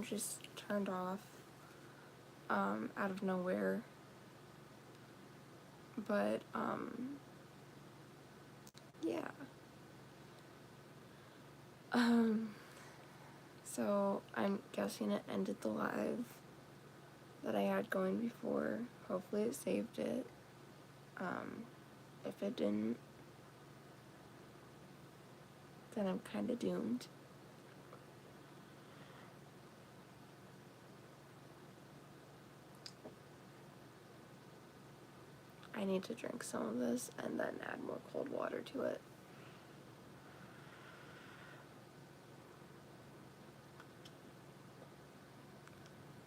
phone just turned off out of nowhere. But yeah. So I'm guessing it ended the live that I had going before. Hopefully it saved it. If it didn't, then I'm kind of doomed. I need to drink some of this and then add more cold water to it.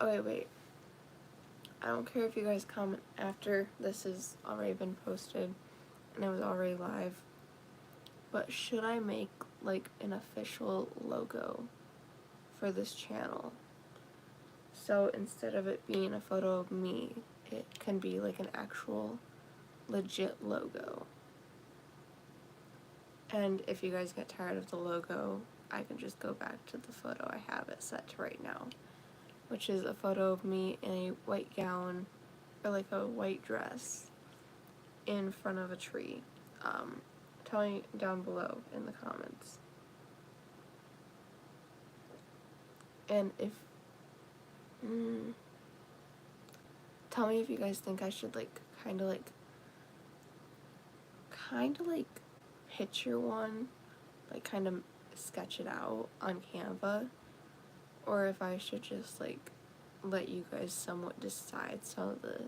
Oh wait. I don't care if you guys comment after this has already been posted and it was already live, but should I make like an official logo for this channel? So instead of it being a photo of me, it can be like an actual legit logo. And if you guys get tired of the logo, I can just go back to the photo I have it set to right now, which is a photo of me in a white gown, or like a white dress, in front of a tree. Tell me down below in the comments. And if, tell me if you guys think I should like, kind of like picture one, like kind of sketch it out on Canva, or if I should just like let you guys somewhat decide some of the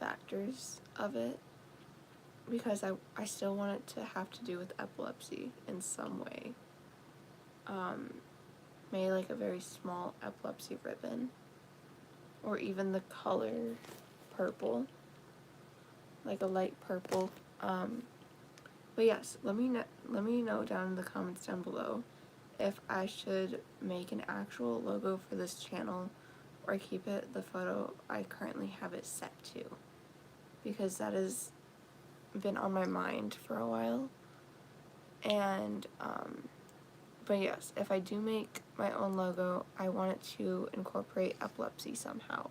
factors of it, because I still want it to have to do with epilepsy in some way. Maybe like a very small epilepsy ribbon, or even the color purple, like a light purple. But yes, let me know down in the comments down below if I should make an actual logo for this channel or keep it the photo I currently have it set to, because that has been on my mind for a while. And but yes, if I do make my own logo, I want it to incorporate epilepsy somehow,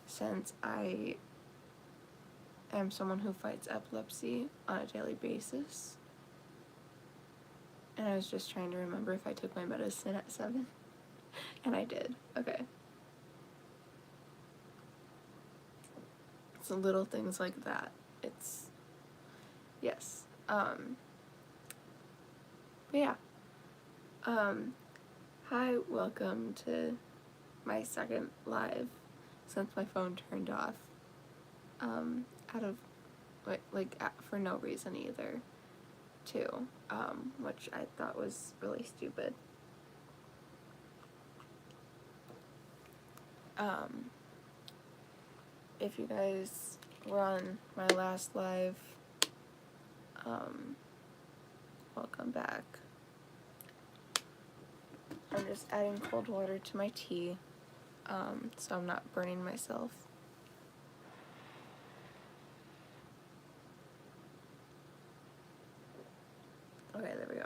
since I am someone who fights epilepsy on a daily basis. And I was just trying to remember if I took my medicine at 7. And I did. Okay. It's little things like that. It's, yes. But yeah. Hi, welcome to my second live since my phone turned off. Out of, for no reason either, too, which I thought was really stupid. If you guys were on my last live, welcome back. I'm just adding cold water to my tea, so I'm not burning myself. Okay, there we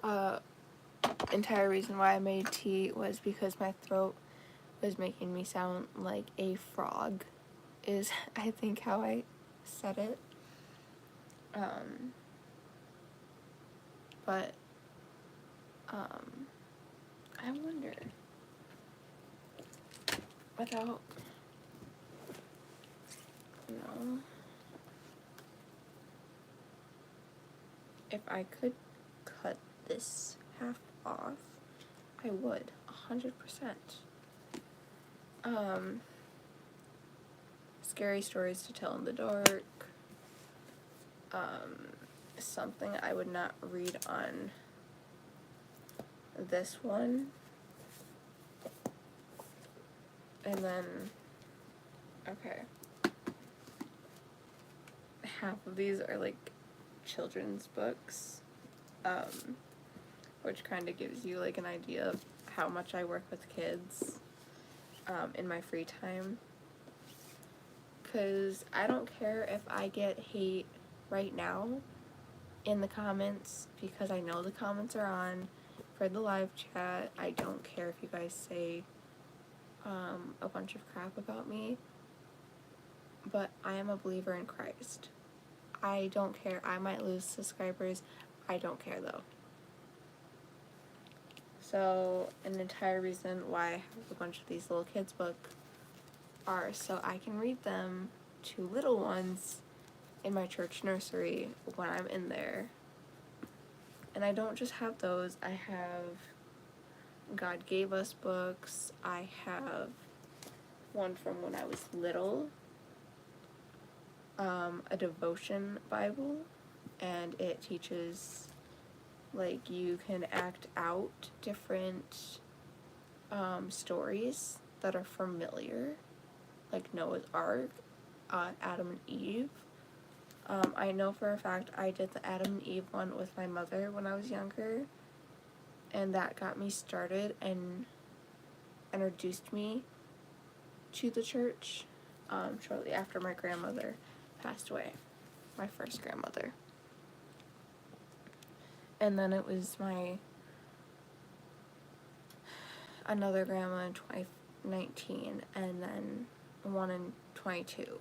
go. Entire reason why I made tea was because my throat was making me sound like a frog, is I think how I said it. But I wonder, without, if I could cut this half off, I would, 100%. Scary stories to tell in the dark. Something I would not read on this one. And then, okay. Half of these are like children's books, which kind of gives you like an idea of how much I work with kids in my free time. Because I don't care if I get hate right now, in the comments, because I know the comments are on for the live chat. I don't care if you guys say a bunch of crap about me, but I am a believer in Christ. I don't care. I might lose subscribers. I don't care though. So an entire reason why I have a bunch of these little kids books are so I can read them to little ones in my church nursery when I'm in there. And I don't just have those. I have God Gave Us books. I have one from when I was little, a devotion Bible, and it teaches, like, you can act out different stories that are familiar, like Noah's Ark, Adam and Eve. I know for a fact I did the Adam and Eve one with my mother when I was younger, and that got me started and introduced me to the church shortly after my grandmother passed away, my first grandmother. And then it was another grandma in 2019, and then one in 22.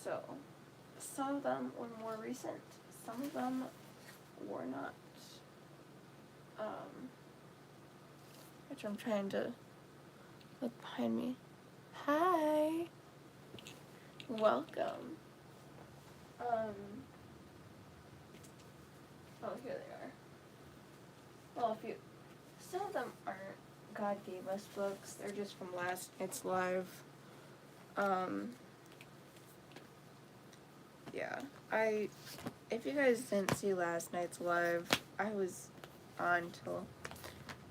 So some of them were more recent, some of them were not. Which I'm trying to look behind me. Hi! Welcome. Oh, here they are. Well, some of them aren't God Gave Us books, they're just from last night's live. Yeah, if you guys didn't see last night's live, I was on till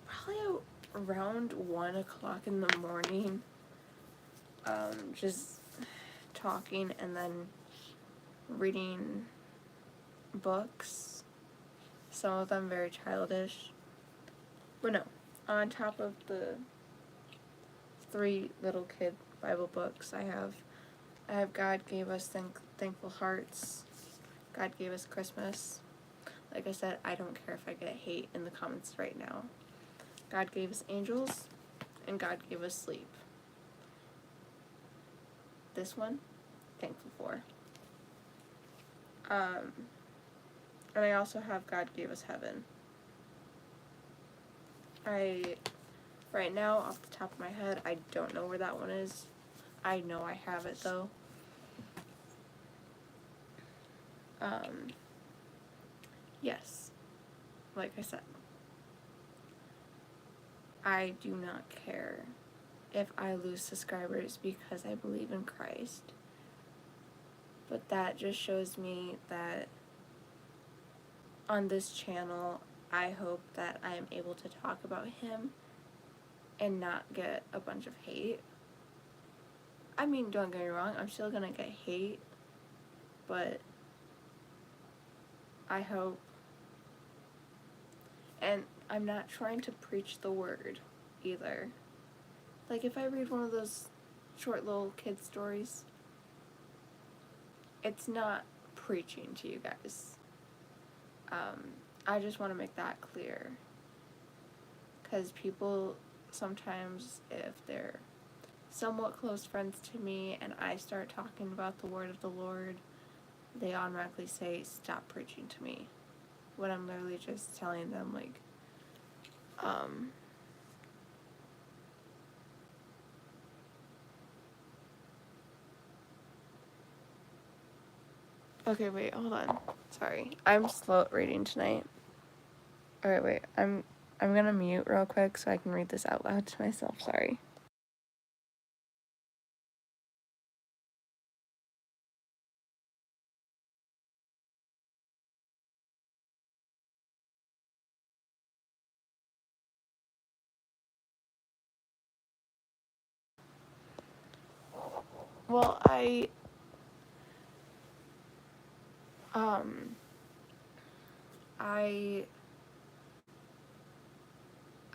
probably around 1 o'clock in the morning, just talking and then reading books, some of them very childish, but no, on top of the 3 little kid Bible books I have God Gave Us Thankful Hearts, God Gave Us Christmas. Like I said, I don't care if I get hate in the comments right now. God Gave Us Angels, and God Gave Us Sleep. This one, thankful for. And I also have God Gave Us Heaven. Right now, off the top of my head, I don't know where that one is. I know I have it though. Yes, like I said, I do not care if I lose subscribers because I believe in Christ. But that just shows me that on this channel, I hope that I am able to talk about him and not get a bunch of hate. I mean, don't get me wrong, I'm still gonna get hate, but I hope, and I'm not trying to preach the word either. Like, if I read one of those short little kid stories, it's not preaching to you guys. I just want to make that clear, because people sometimes, if they're somewhat close friends to me and I start talking about the word of the Lord, they automatically say, stop preaching to me, when I'm literally just telling them, like, okay, wait, hold on. Sorry. I'm slow at reading tonight. Alright, wait. I'm gonna mute real quick so I can read this out loud to myself. Sorry. Well,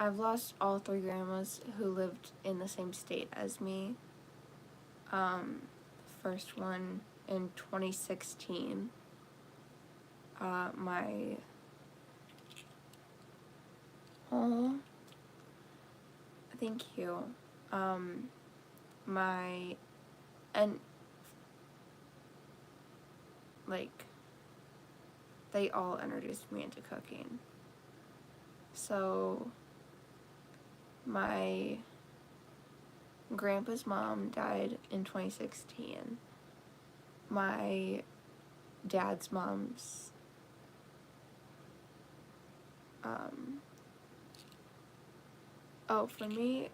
I've lost all 3 grandmas who lived in the same state as me. First one in 2016. my, oh, thank you, my, and, like, they all introduced me into cooking. So, my grandpa's mom died in 2016. My dad's mom's, for me,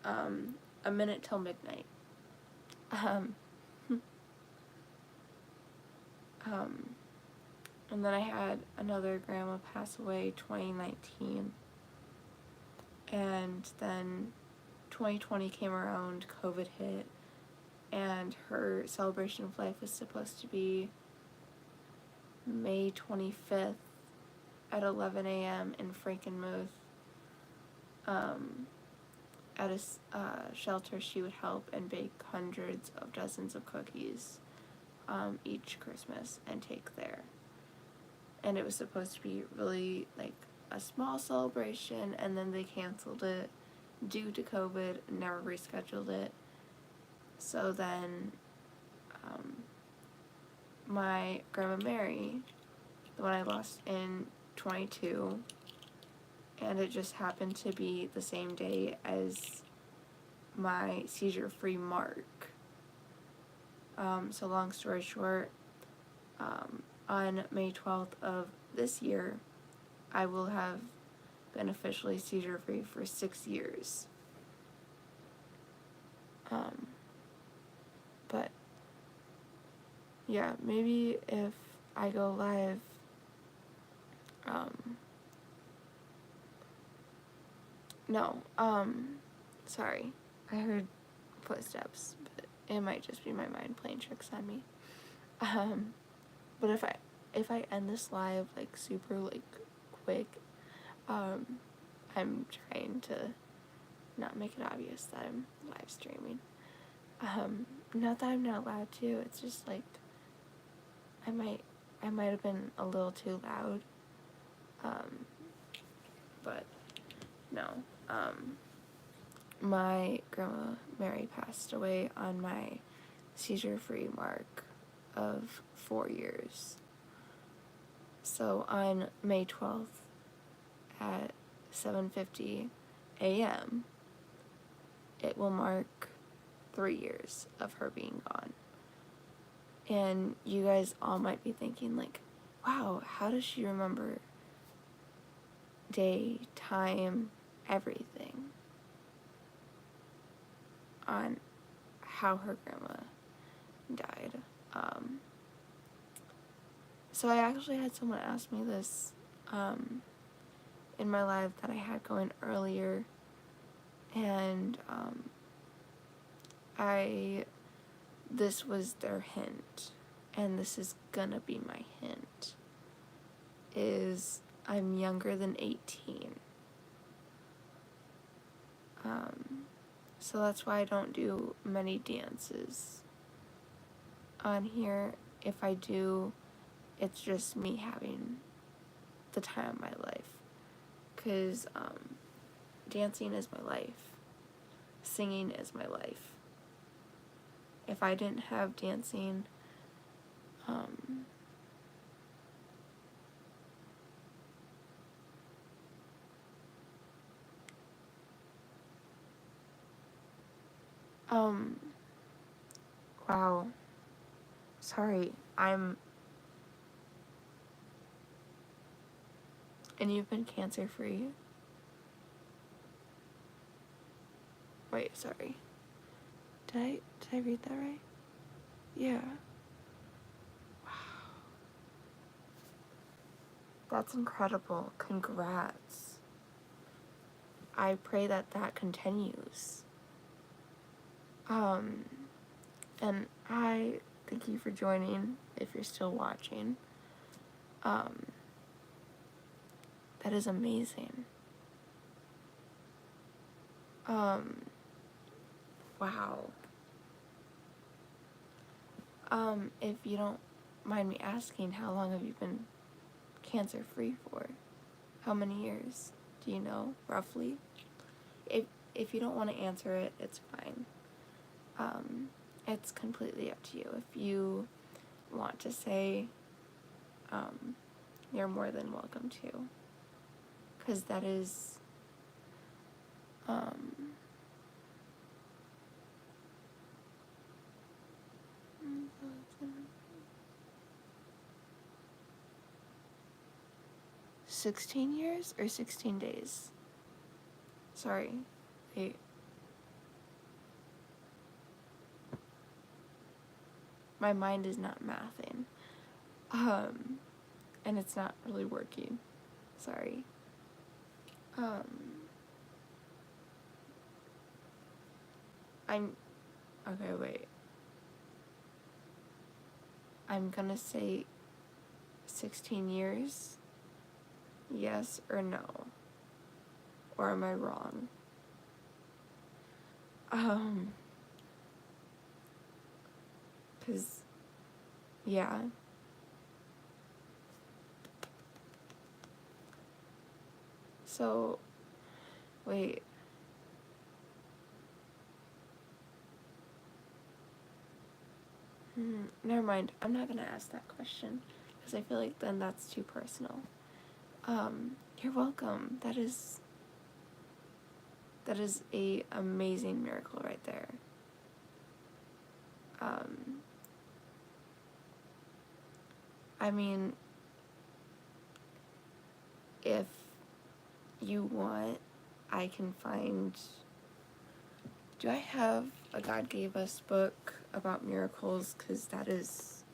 A Minute Till Midnight. And then I had another grandma pass away 2019. And then 2020 came around, COVID hit, and her celebration of life was supposed to be May 25th at 11 a.m. in Frankenmuth, at a shelter she would help and bake hundreds of dozens of cookies each Christmas and take there. And it was supposed to be really, like, a small celebration, and then they canceled it due to COVID and never rescheduled it. So then, my Grandma Mary, the one I lost in 22, and it just happened to be the same day as my seizure-free mark. So long story short, on May 12th of this year, I will have been officially seizure-free for 6 years. But, yeah, maybe if I go live, sorry, I heard footsteps, but it might just be my mind playing tricks on me. But if I end this live, like, super, like, quick, I'm trying to not make it obvious that I'm live streaming. Not that I'm not allowed to, it's just, like, I might have been a little too loud, but, no, my Grandma Mary passed away on my seizure-free mark of 4 years. So on May 12th at 7:50 a.m., it will mark 3 years of her being gone. And you guys all might be thinking, like, wow, how does she remember day, time, everything on how her grandma died? So I actually had someone ask me this in my live that I had going earlier, and this was their hint, and this is gonna be my hint, is I'm younger than 18. So that's why I don't do many dances on here. If I do, it's just me having the time of my life, because dancing is my life, singing is my life. If I didn't have dancing, wow, sorry, and you've been cancer free? Wait, sorry. Did I read that right? Yeah. Wow. That's incredible. Congrats. I pray that continues. And I thank you for joining, if you're still watching. That is amazing. Wow. If you don't mind me asking, how long have you been cancer-free for? How many years? Do you know, roughly? If you don't want to answer it, it's fine. It's completely up to you. If you want to say, you're more than welcome to. Because that is, 16 years or 16 days? Sorry. Wait. My mind is not mathing. And it's not really working. Sorry. Okay, wait. I'm gonna say 16 years. Yes or no? Or am I wrong? 'Cause, yeah. So, wait. Never mind. I'm not gonna ask that question because I feel like then that's too personal. You're welcome. That is a amazing miracle right there. I mean, if you want, I can find. Do I have a God Gave Us book about miracles? Because that is.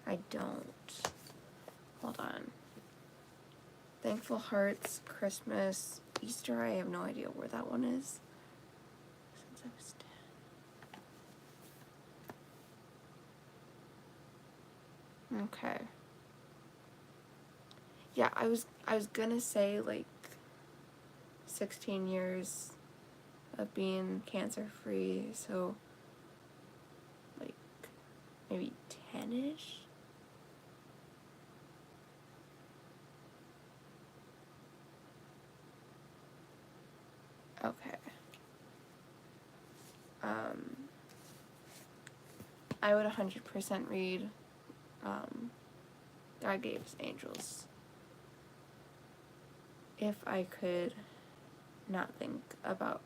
I don't. Hold on. Thankful Hearts, Christmas, Easter. I have no idea where that one is. Since I was 10. Okay. Yeah, I was gonna say like 16 years of being cancer-free, so like maybe 10-ish? Okay. I would 100% read God Gave Us Angels if I could not think about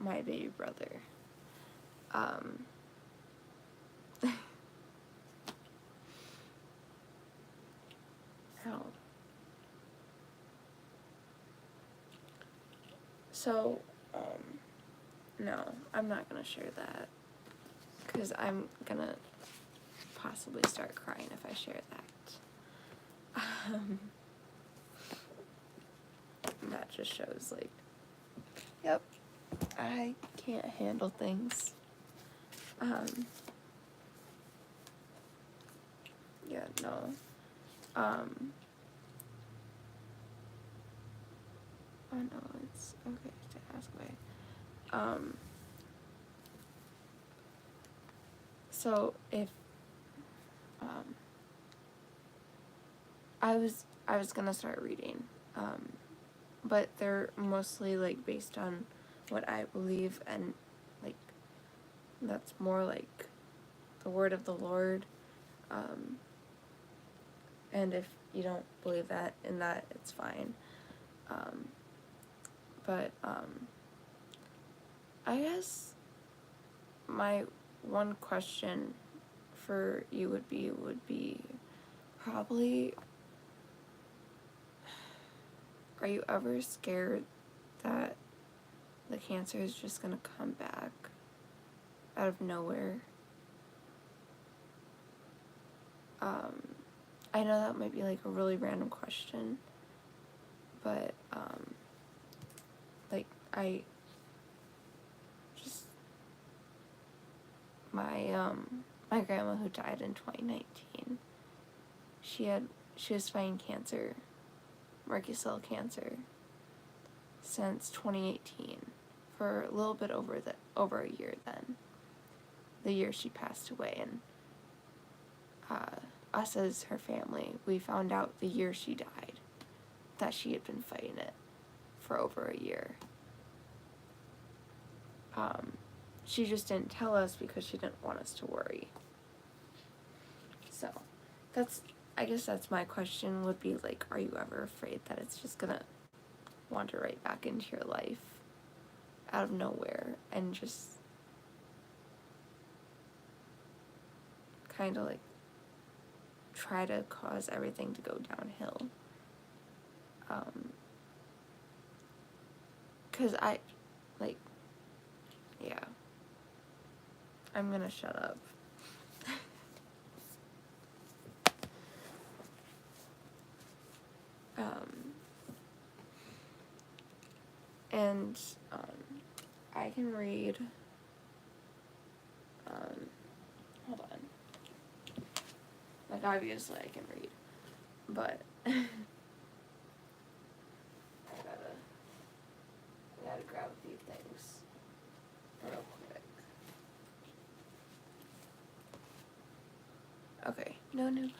my baby brother. How? So, no, I'm not gonna share that, because I'm gonna possibly start crying if I share that. That just shows, like, yep, I can't handle things. Yeah, no. Oh no, it's okay to ask away. So if, I was gonna start reading, but they're mostly, like, based on what I believe, and, like, that's more like the word of the Lord, and if you don't believe that in that, it's fine, but, I guess my one question for you would be probably, are you ever scared that the cancer is just gonna come back out of nowhere? I know that might be like a really random question, but like, I just, my grandma, who died in 2019, she was fighting cancer, Merkel cell cancer, since 2018, for a little bit over a year then, the year she passed away, and us as her family, we found out the year she died that she had been fighting it for over a year. She just didn't tell us because she didn't want us to worry. So, I guess that's my question, would be like, are you ever afraid that it's just gonna wander right back into your life out of nowhere and just kind of like try to cause everything to go downhill? 'Cause yeah. I'm gonna shut up. And I can read, hold on. Like, obviously I can read, but I gotta grab a few things real quick. Okay, no new comments.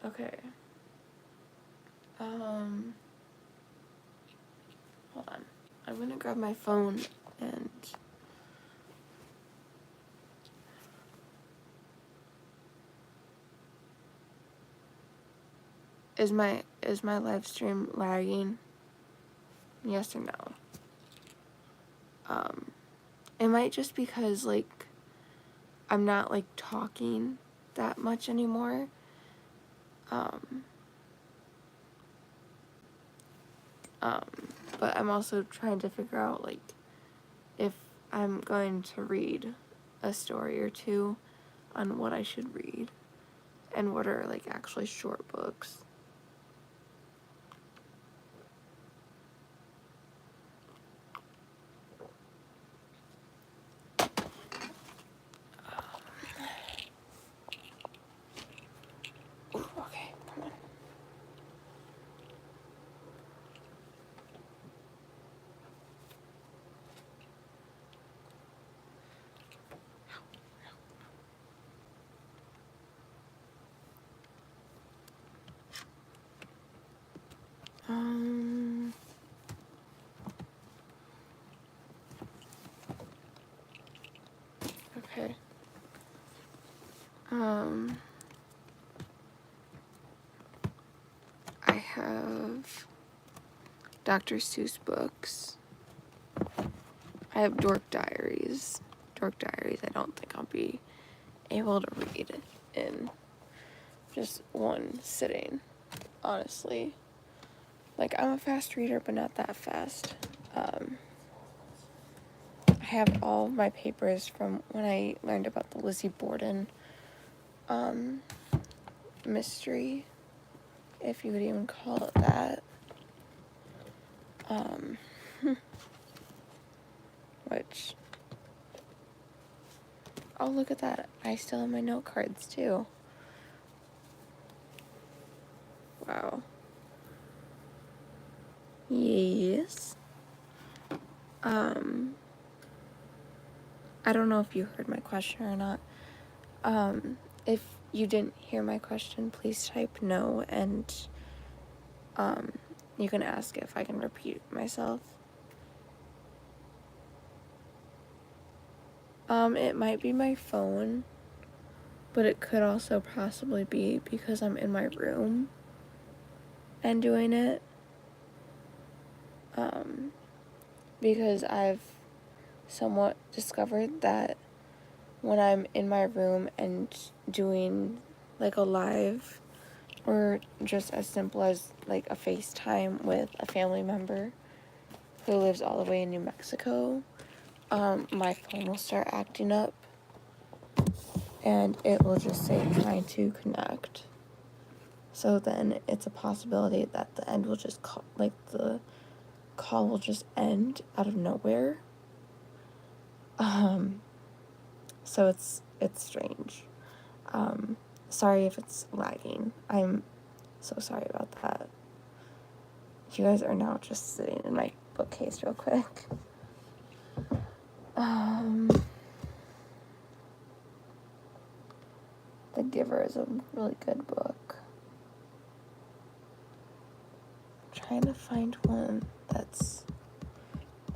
Okay. Hold on. I'm gonna grab my phone and is my live stream lagging? Yes or no? It might just because like I'm not like talking that much anymore. But I'm also trying to figure out like if I'm going to read a story or two on what I should read and what are like actually short books. Okay, come on. Okay. I have Dr. Seuss books. I have Dork Diaries. Dork Diaries I don't think I'll be able to read in just one sitting, honestly. Like, I'm a fast reader, but not that fast. I have all of my papers from when I learned about the Lizzie Borden mystery, if you would even call it that. Which, oh, look at that. I still have my note cards, too. Wow. Yes. I don't know if you heard my question or not. If you didn't hear my question, please type no, and you can ask if I can repeat myself. It might be my phone, but it could also possibly be because I'm in my room and doing it. Because I've somewhat discovered that when I'm in my room and doing like a live or just as simple as like a FaceTime with a family member who lives all the way in New Mexico, my phone will start acting up and it will just say trying to connect. So then it's a possibility that the end will just the call will just end out of nowhere. So it's strange. Sorry if it's lagging. I'm so sorry about that. You guys are now just sitting in my bookcase real quick. The Giver is a really good book. I'm trying to find one that's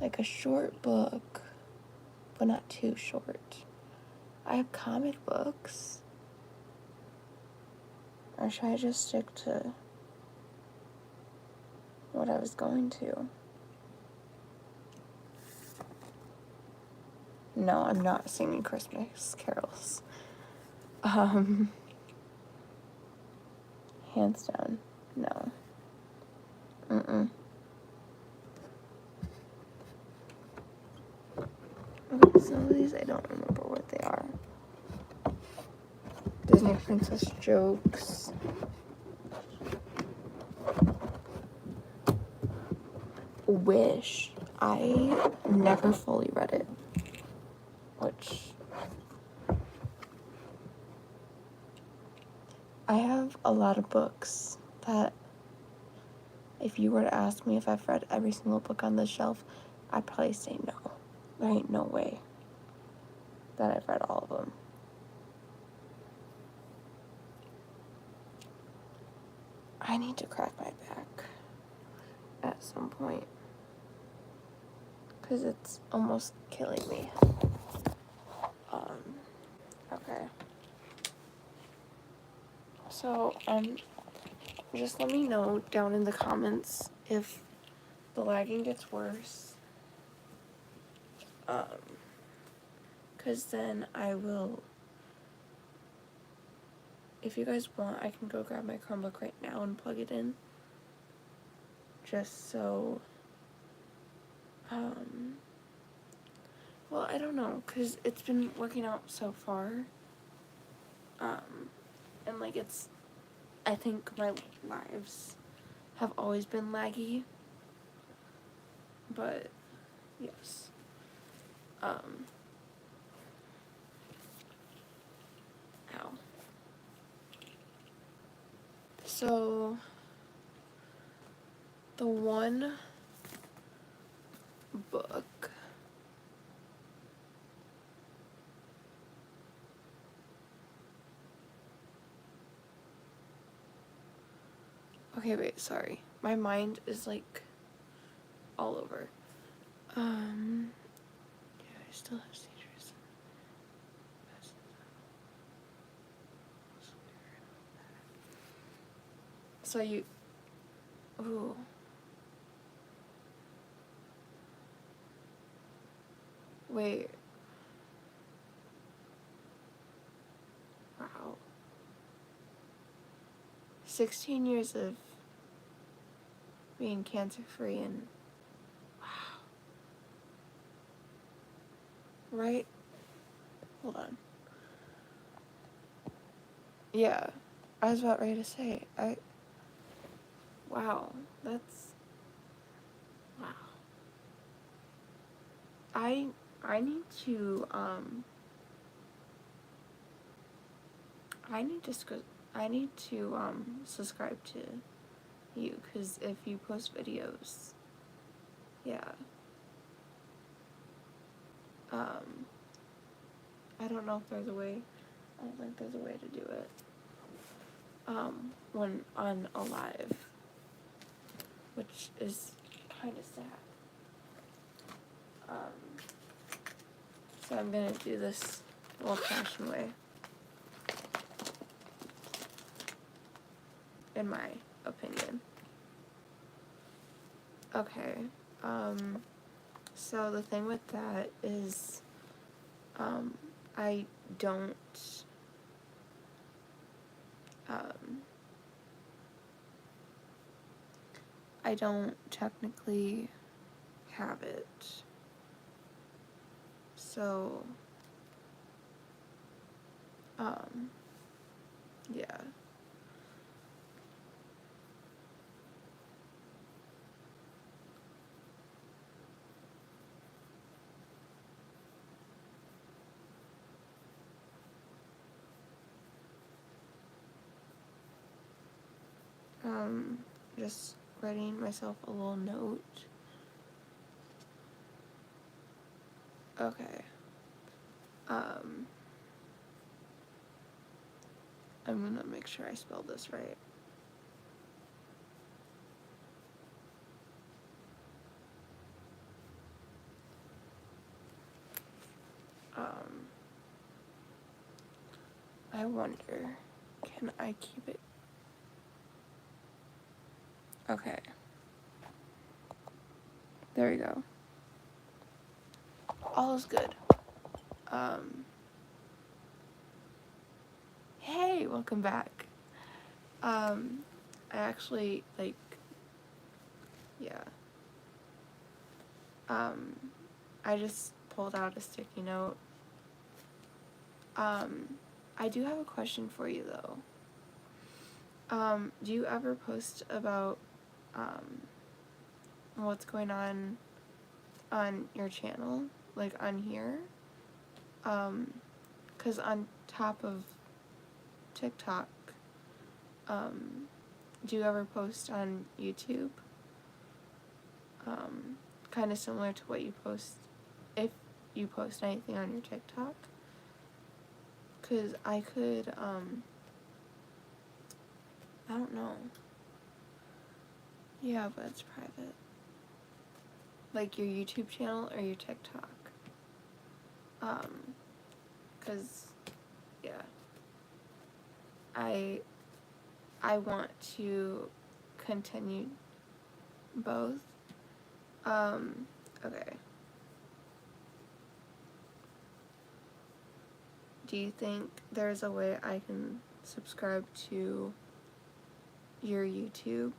like a short book, but not too short. I have comic books. Or should I just stick to what I was going to? No, I'm not singing Christmas carols. Hands down, no. Okay, some of these I don't remember what they are. Disney Princess Jokes. Wish. I never fully read it. Which I have a lot of books that if you were to ask me if I've read every single book on this shelf, I'd probably say no. There ain't no way that I've read all of them. I need to crack my back at some point because it's almost killing me. Okay. So, just let me know down in the comments if the lagging gets worse. Because then I will, if you guys want, I can go grab my Chromebook right now and plug it in. Just so, well, I don't know, because it's been working out so far. And like I think my lives have always been laggy. But, yes. Ow. So, the one book okay, wait, sorry. My mind is like all over. Yeah, I still have seizures. So ooh. Wait. Wow. 16 years of being cancer-free and wow. Right? Hold on. Yeah. I was about ready to say, wow. That's, wow. I need to, I need to subscribe to you, because if you post videos, yeah. I don't know if there's a way, I don't think there's a way to do it, when on a live, which is kind of sad. So I'm gonna do this old-fashioned way, in my opinion. Okay, so the thing with that is, I don't, I don't technically have it. So, yeah. just writing myself a little note. Okay. I'm gonna make sure I spelled this right. I wonder, can I keep it? Okay. There we go. All is good. Hey, welcome back. I actually, like, yeah. I just pulled out a sticky note. I do have a question for you, though. Do you ever post about, what's going on your channel? Like, on here? 'Cause on top of TikTok, do you ever post on YouTube? Kind of similar to what you post, if you post anything on your TikTok? 'Cause I could, I don't know. Yeah, but it's private. Like your YouTube channel or your TikTok? 'Cause, yeah. I want to continue both. Okay. Do you think there's a way I can subscribe to your YouTube,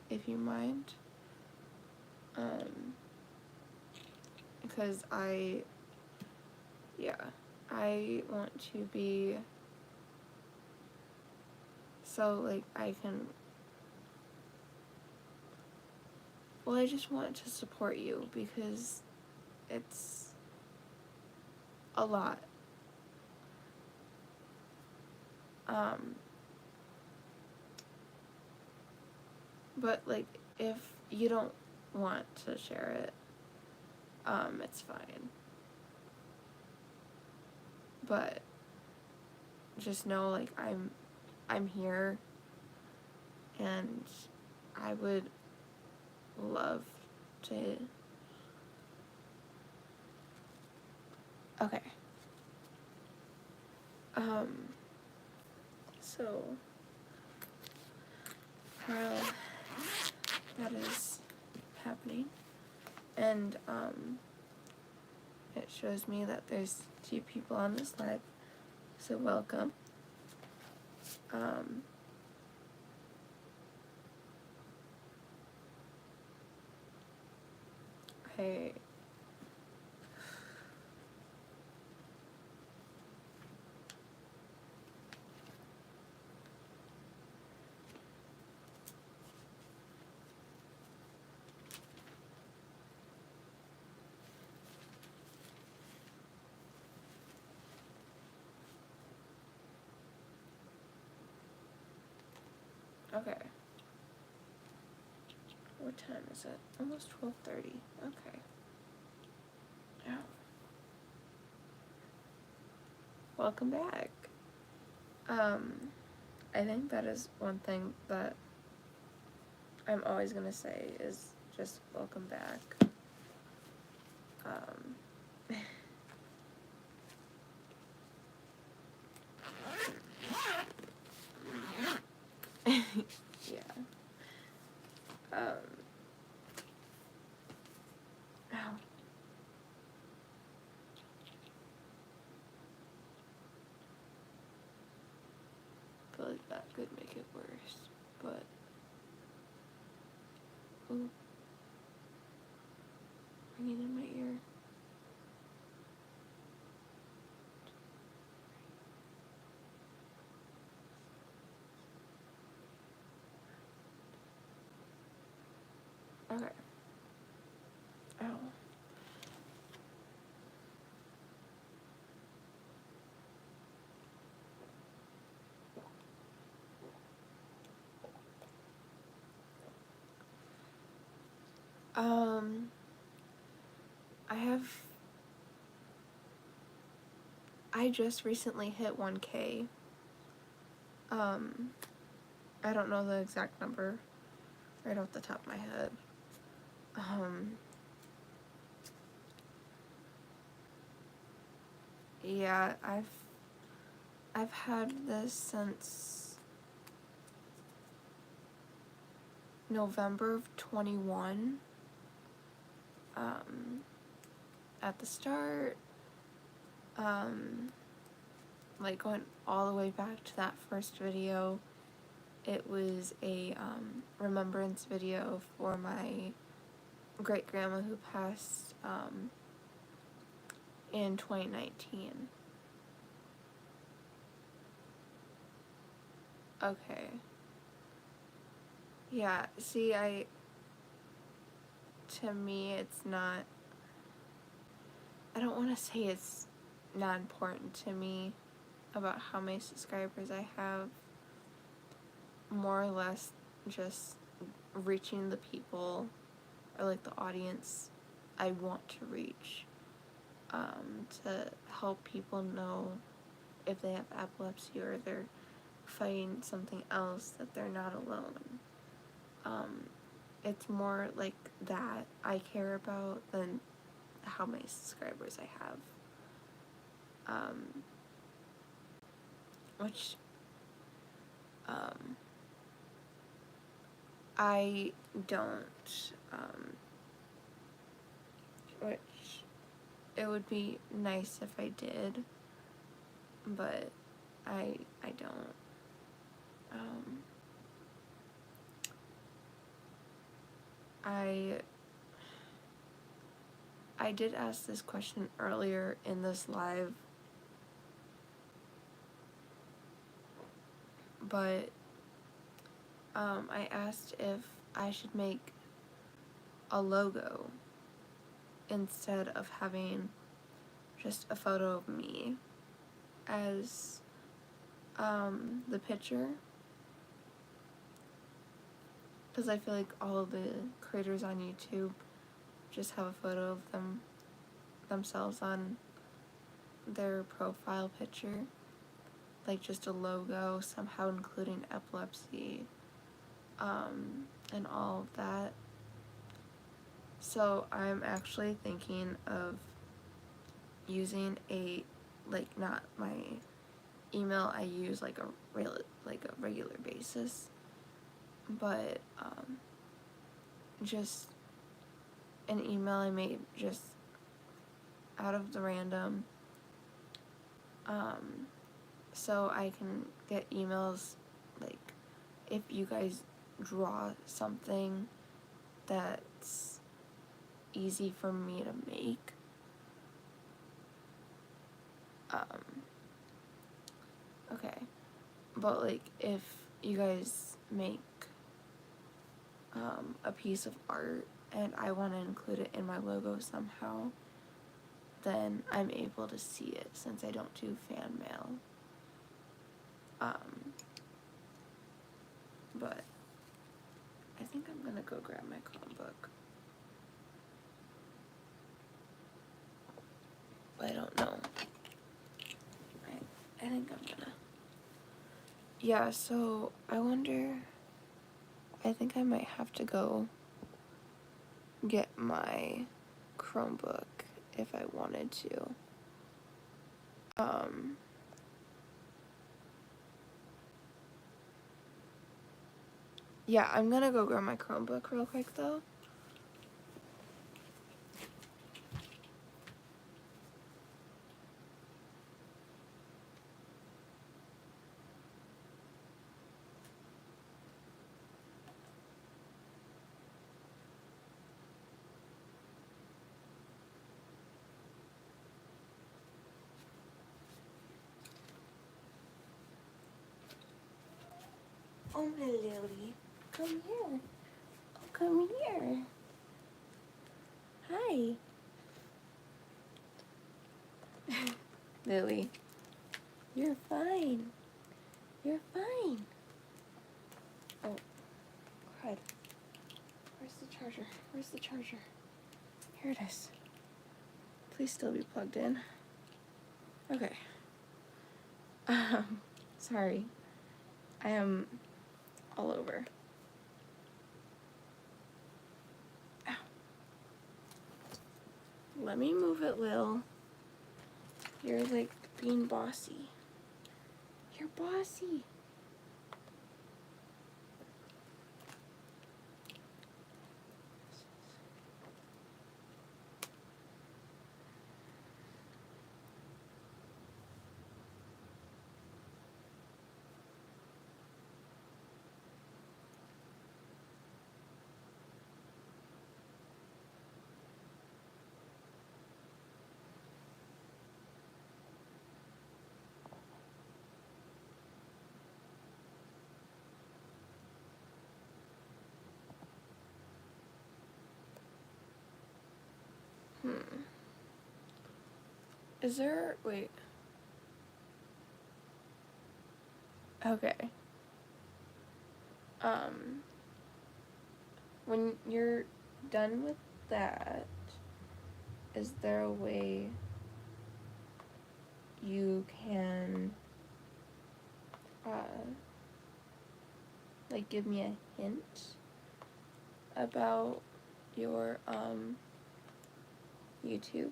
if you mind? Because I want to be, so, like, I can, well, I just want to support you because it's a lot. But, like, if you don't want to share it, it's fine. But just know, like, I'm here, and I would love to. Okay. So while that is happening, and it shows me that there's 2 people on this live, so welcome. I okay. What time is it? Almost 12:30. Okay. Oh. Welcome back. I think that is one thing that I'm always gonna say is just welcome back. Yeah. Ow. I feel like that could make it worse, but ooh, ringing in my ear. Okay. Ow. Um, I just recently hit 1K. I don't know the exact number right off the top of my head. Yeah, I've had this since November of 21. At the start, like going all the way back to that first video, it was a remembrance video for my great grandma who passed in 2019. Okay. Yeah, see, to me, it's not, I don't want to say it's not important to me about how many subscribers I have. More or less just reaching the people, or like the audience I want to reach, to help people know if they have epilepsy or they're fighting something else, that they're not alone. It's more like that I care about than how many subscribers I have. Which I don't, which it would be nice if I did, but I don't. I did ask this question earlier in this live, but I asked if I should make a logo instead of having just a photo of me as the picture, because I feel like all of the creators on YouTube just have a photo of themselves on their profile picture, like just a logo, somehow including epilepsy, and all of that. So I'm actually thinking of using not my email I use like a regular basis, but just an email I made just out of the random, so I can get emails like if you guys draw something that's easy for me to make. Okay, but like if you guys make a piece of art and I want to include it in my logo somehow, then I'm able to see it since I don't do fan mail. But I think I'm gonna go grab my Chromebook. I don't know. I think I'm gonna. Yeah, so I wonder, I think I might have to go get my Chromebook if I wanted to. Yeah, I'm gonna go grab my Chromebook real quick though. Oh, my Lily. Come here. Oh, come here. Hi. Lily. You're fine. You're fine. Oh, crud. Where's the charger? Where's the charger? Here it is. Please still be plugged in. Okay. Sorry. I am all over. Ow. Let me move it, Lil. You're like being bossy. You're bossy. Is there, wait. Okay. When you're done with that, is there a way you can, like, give me a hint about your, YouTube?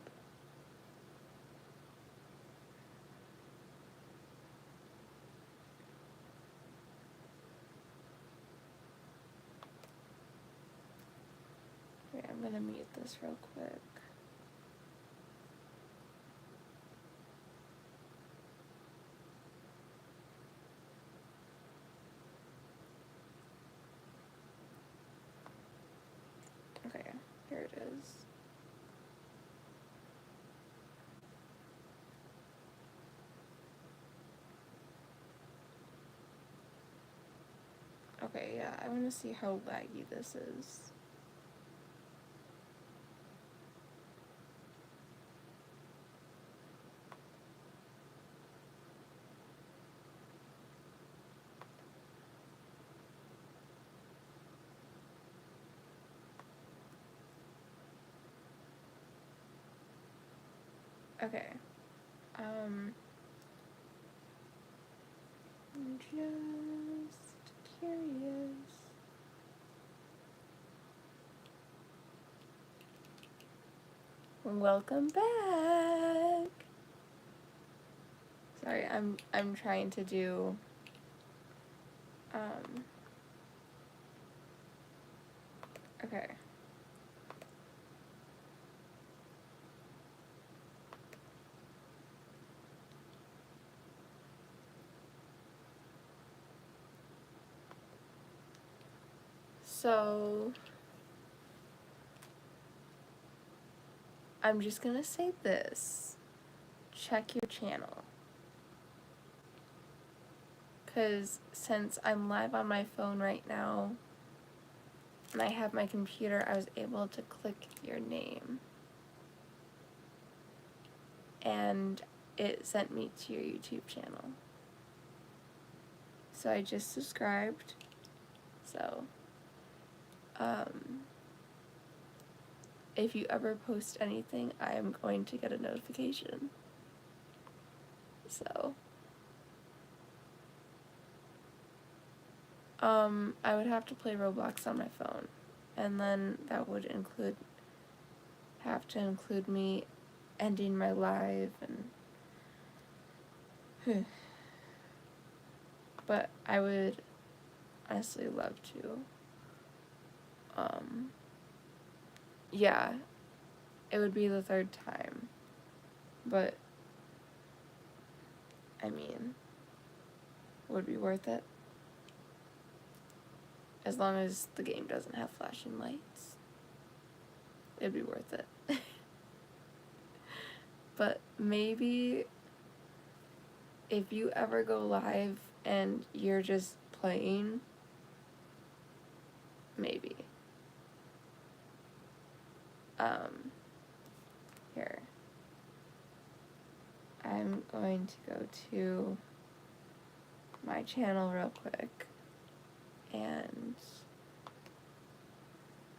Wait, I'm gonna mute this real quick. Okay, here it is. Okay, yeah, I want to see how laggy this is. Okay, I'm just curious. Welcome back. Sorry, I'm trying to do okay. So I'm just gonna say this. Check your channel. Because since I'm live on my phone right now and I have my computer, I was able to click your name. And it sent me to your YouTube channel. So I just subscribed. So, if you ever post anything, I am going to get a notification. So, I would have to play Roblox on my phone, and then that would have to include me ending my live and but I would honestly love to. Yeah, it would be the third time, but I mean, would be worth it. As long as the game doesn't have flashing lights, it'd be worth it. But maybe if you ever go live and you're just playing, maybe. Here. I'm going to go to my channel real quick and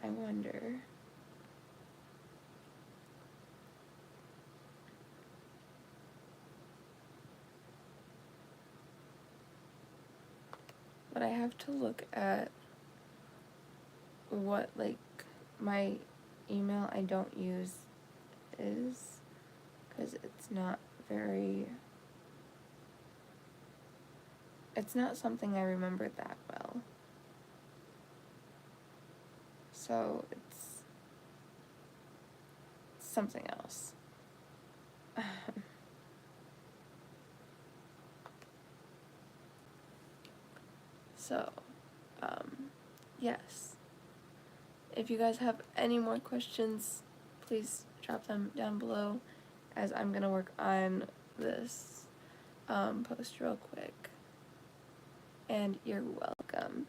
I wonder. But I have to look at what, like, my email I don't use is, because it's not something I remember that well. So it's something else. So, yes. If you guys have any more questions, please drop them down below, as I'm gonna work on this post real quick. And you're welcome.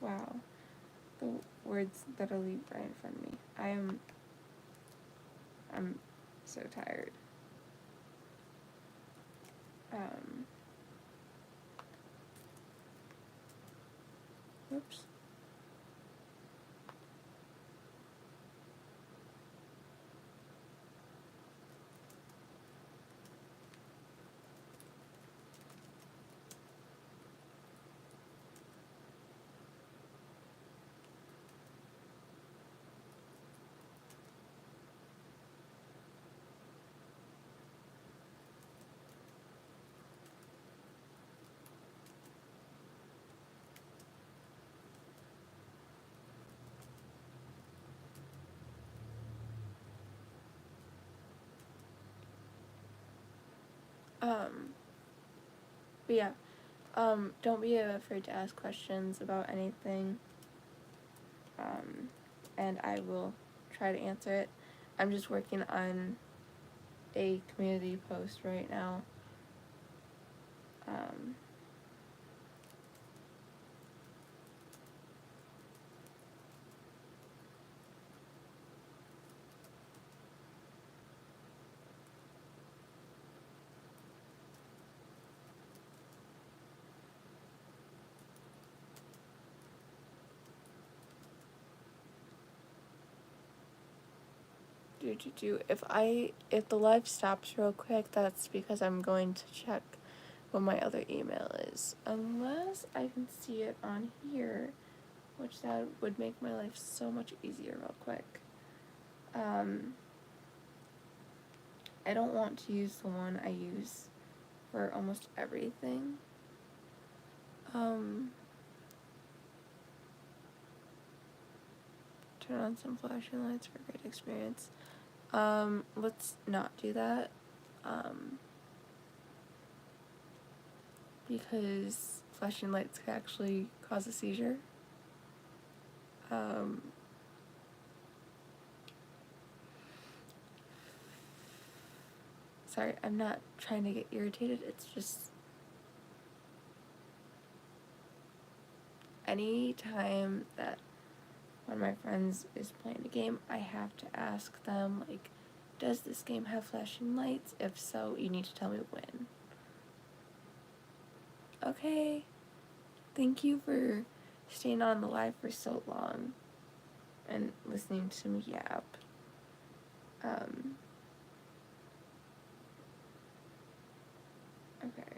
Wow. The words literally right in front of me. I'm so tired. Oops. But yeah, don't be afraid to ask questions about anything, and I will try to answer it. I'm just working on a community post right now. If the live stops real quick, that's because I'm going to check what my other email is. Unless I can see it on here, which that would make my life so much easier real quick. I don't want to use the one I use for almost everything. Turn on some flashing lights for a great experience. Let's not do that. Because flashing lights could actually cause a seizure. Sorry, I'm not trying to get irritated, it's just any time that one of my friends is playing a game, I have to ask them, like, does this game have flashing lights? If so, you need to tell me when. Okay. Thank you for staying on the live for so long and listening to me yap. Okay.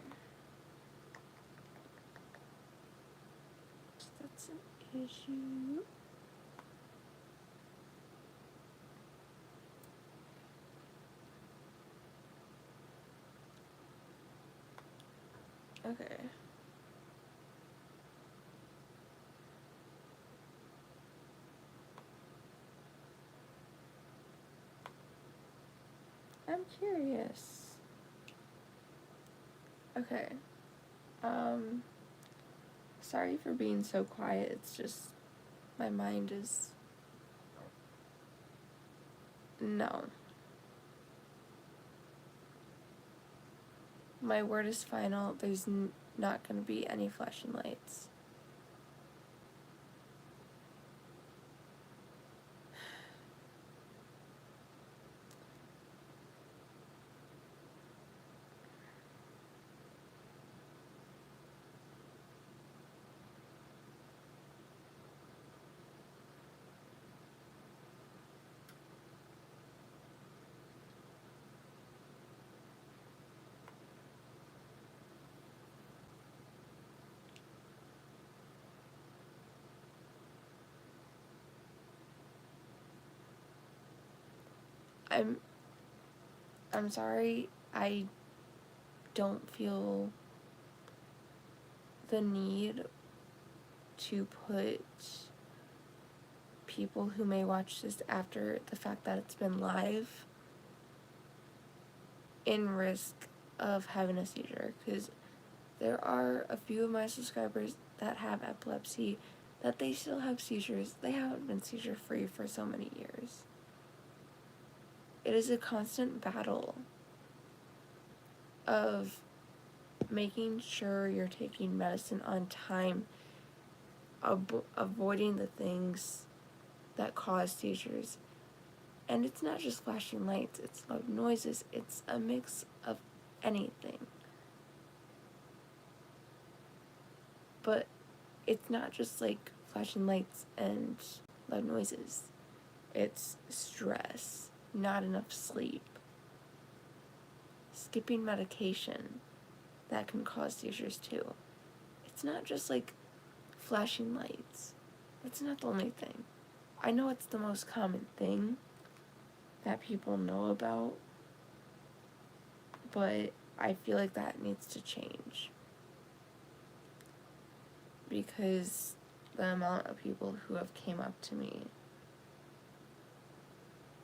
So that's an issue. Okay. I'm curious. Okay. Sorry for being so quiet. It's just my mind is... No. My word is final. There's not going to be any flashing lights. I'm sorry. I don't feel the need to put people who may watch this after the fact that it's been live in risk of having a seizure, because there are a few of my subscribers that have epilepsy that they still have seizures. They haven't been seizure free for so many years. It is a constant battle of making sure you're taking medicine on time, avoiding the things that cause seizures. And it's not just flashing lights, it's loud noises, it's a mix of anything. But it's not just like flashing lights and loud noises. It's stress, not enough sleep, skipping medication that can cause seizures too. It's not just like flashing lights. That's not the only thing. I know it's the most common thing that people know about, but I feel like that needs to change. Because the amount of people who have came up to me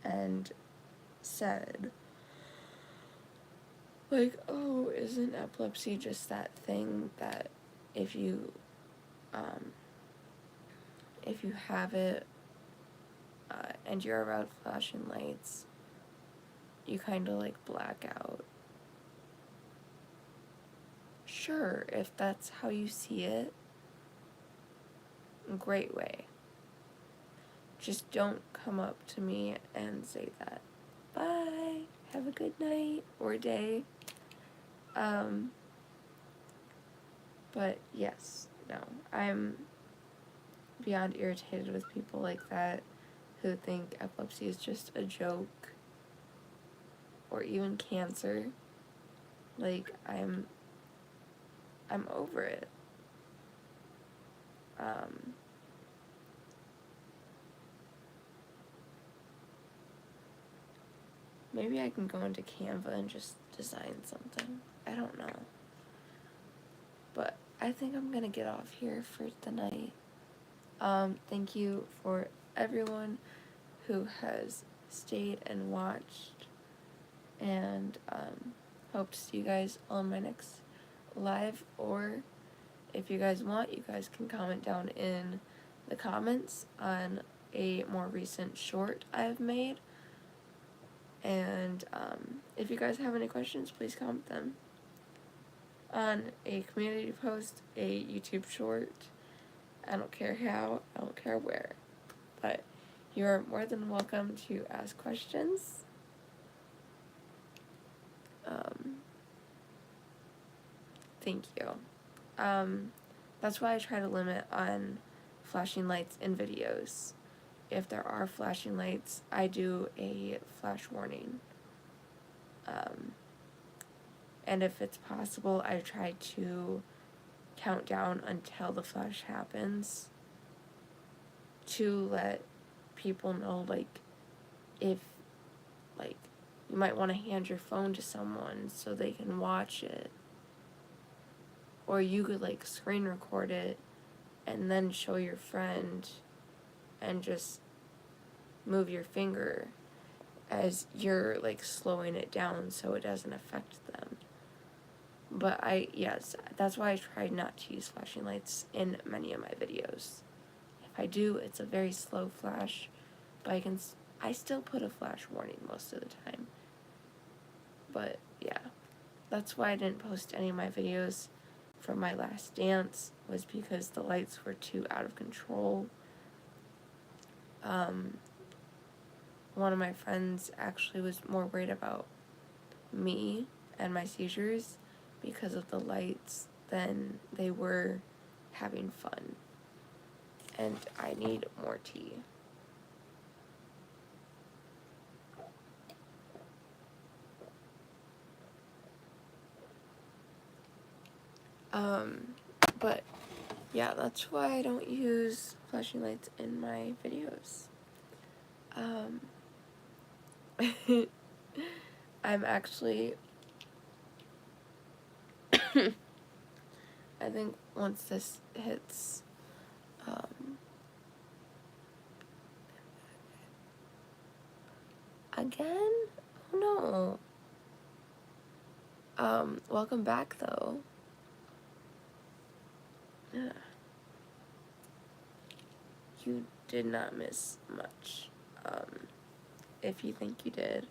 and said, like, oh, isn't epilepsy just that thing that if you have it and you're around flashing lights, you kind of like black out. Sure, if that's how you see it, great way. Just don't come up to me and say that. Bye, have a good night or day. But yes, no, I'm beyond irritated with people like that who think epilepsy is just a joke, or even cancer. Like, I'm over it. Maybe I can go into Canva and just design something. I don't know. But I think I'm gonna get off here for the night. Thank you for everyone who has stayed and watched, and hope to see you guys on my next live, or if you guys want, you guys can comment down in the comments on a more recent short I've made, and if you guys have any questions, please comment them on a community post, a YouTube short. I don't care how, I don't care where, but you're more than welcome to ask questions. Thank you. That's why I try to limit on flashing lights in videos. If there are flashing lights, I do a flash warning. And if it's possible, I try to count down until the flash happens to let people know, like, if, like, you might want to hand your phone to someone so they can watch it. Or you could, like, screen record it and then show your friend and just move your finger as you're like slowing it down so it doesn't affect them. But yes, that's why I tried not to use flashing lights in many of my videos. If I do, it's a very slow flash, but I still put a flash warning most of the time. But yeah, that's why I didn't post any of my videos from my last dance, was because the lights were too out of control. One of my friends actually was more worried about me and my seizures because of the lights than they were having fun. And I need more tea. But yeah, that's why I don't use flashing lights in my videos. I'm actually I think once this hits again? Oh no. Welcome back though. Yeah. You did not miss much. If you think you did,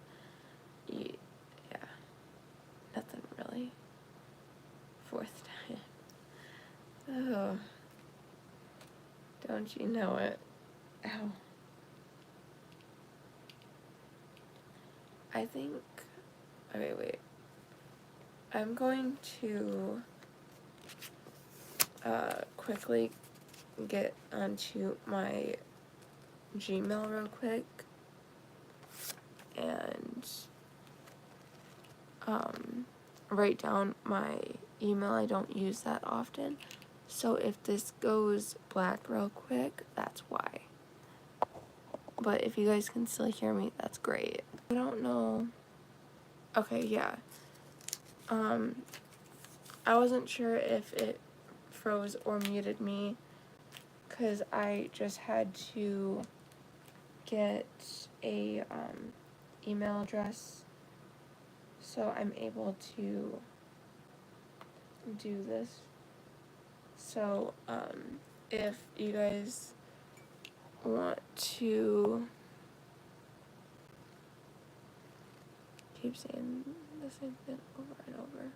yeah, nothing really. Fourth time. Oh, don't you know it? Ow. I think, okay, wait. I'm going to quickly get onto my Gmail real quick and write down my email. I don't use that often, so if this goes black real quick, that's why. But if you guys can still hear me, that's great. I don't know. Okay, yeah. I wasn't sure if it froze or muted me because I just had to get a email address so I'm able to do this. So if you guys want to keep saying the same thing over and over.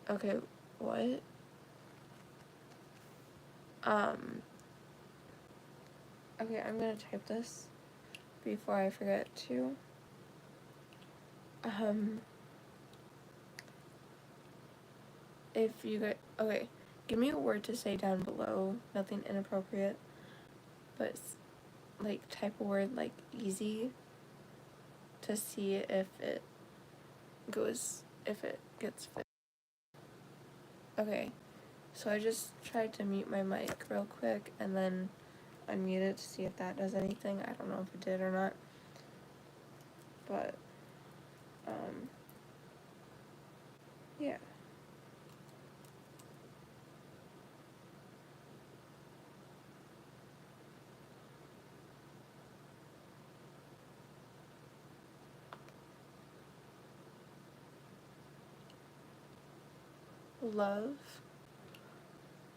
Okay, what? Okay, I'm gonna type this before I forget to. If you guys, okay, give me a word to say down below, nothing inappropriate, but like type a word like easy to see if it gets fixed. Okay, so I just tried to mute my mic real quick and then unmute it to see if that does anything. I don't know if it did or not, but yeah. Love.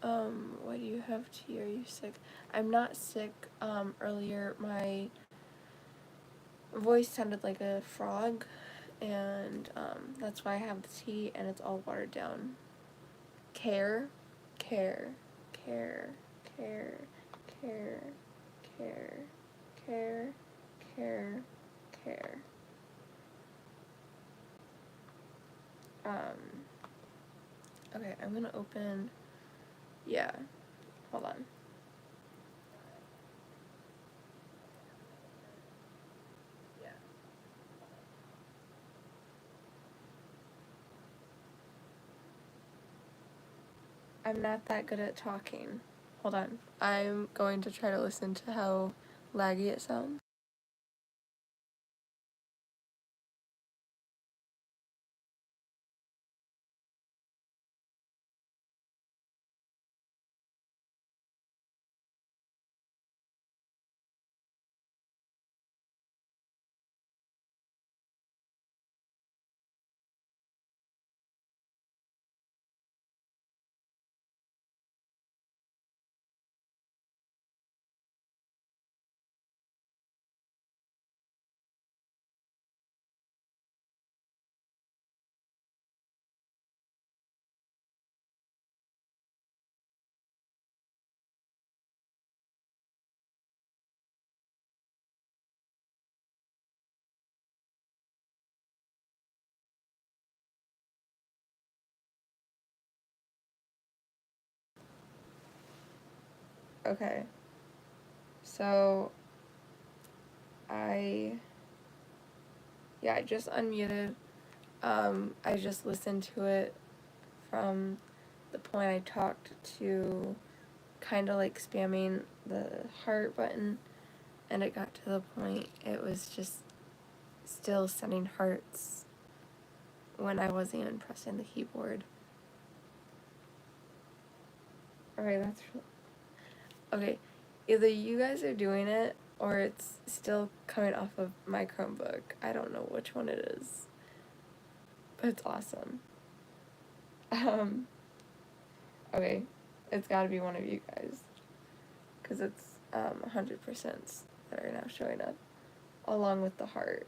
Why do you have tea? Are you sick? I'm not sick. Earlier my voice sounded like a frog, and that's why I have the tea, and it's all watered down. Care, care, care, care, care, care, care, care, care. Okay, I'm gonna open, yeah, hold on. Yeah. I'm not that good at talking. Hold on. I'm going to try to listen to how laggy it sounds. Okay. So, I just unmuted. I just listened to it from the point I talked to kind of like spamming the heart button, and it got to the point it was just still sending hearts when I wasn't even pressing the keyboard. Okay, okay. Either you guys are doing it or it's still coming off of my Chromebook. I don't know which one it is, but it's awesome. Okay, it's gotta be one of you guys, because it's 100% that are now showing up, along with the heart.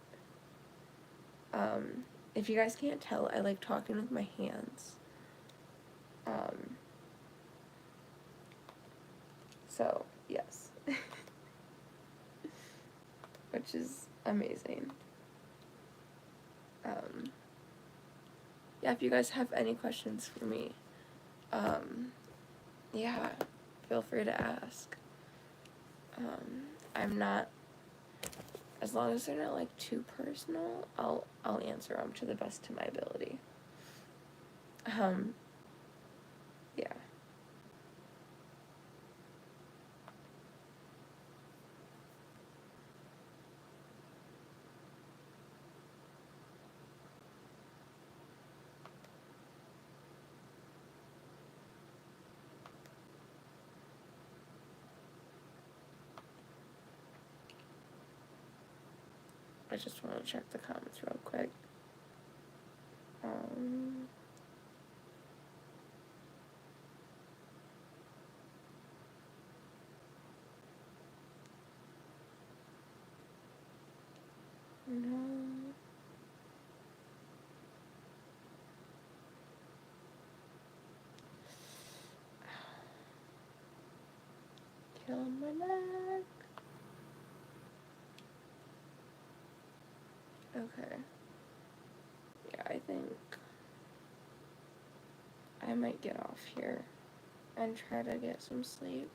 If you guys can't tell, I like talking with my hands. So, yes. Which is amazing. Yeah, if you guys have any questions for me, yeah, feel free to ask. I'm not, as long as they're not like too personal, I'll answer them to the best of my ability. Yeah. I just want to check the comments real quick. No. Kill my neck. Okay. Yeah, I think I might get off here and try to get some sleep.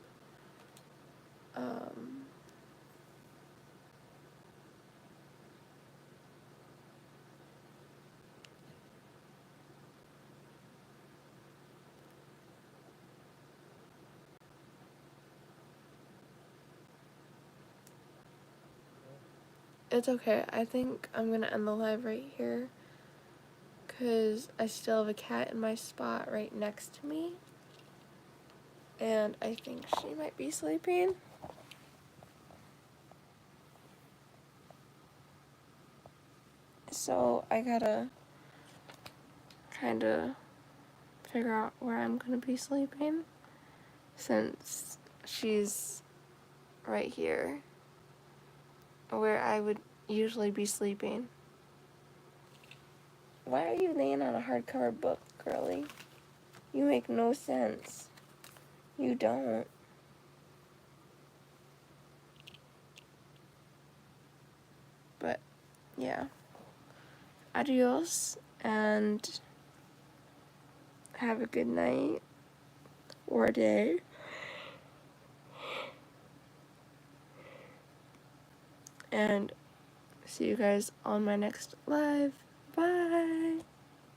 It's okay. I think I'm gonna end the live right here, because I still have a cat in my spot right next to me, and I think she might be sleeping. So I gotta kind of figure out where I'm gonna be sleeping, since she's right here where I would usually be sleeping. Why are you laying on a hardcover book, girly? You make no sense. You don't. But, yeah. Adios, and have a good night or day. And see you guys on my next live. Bye.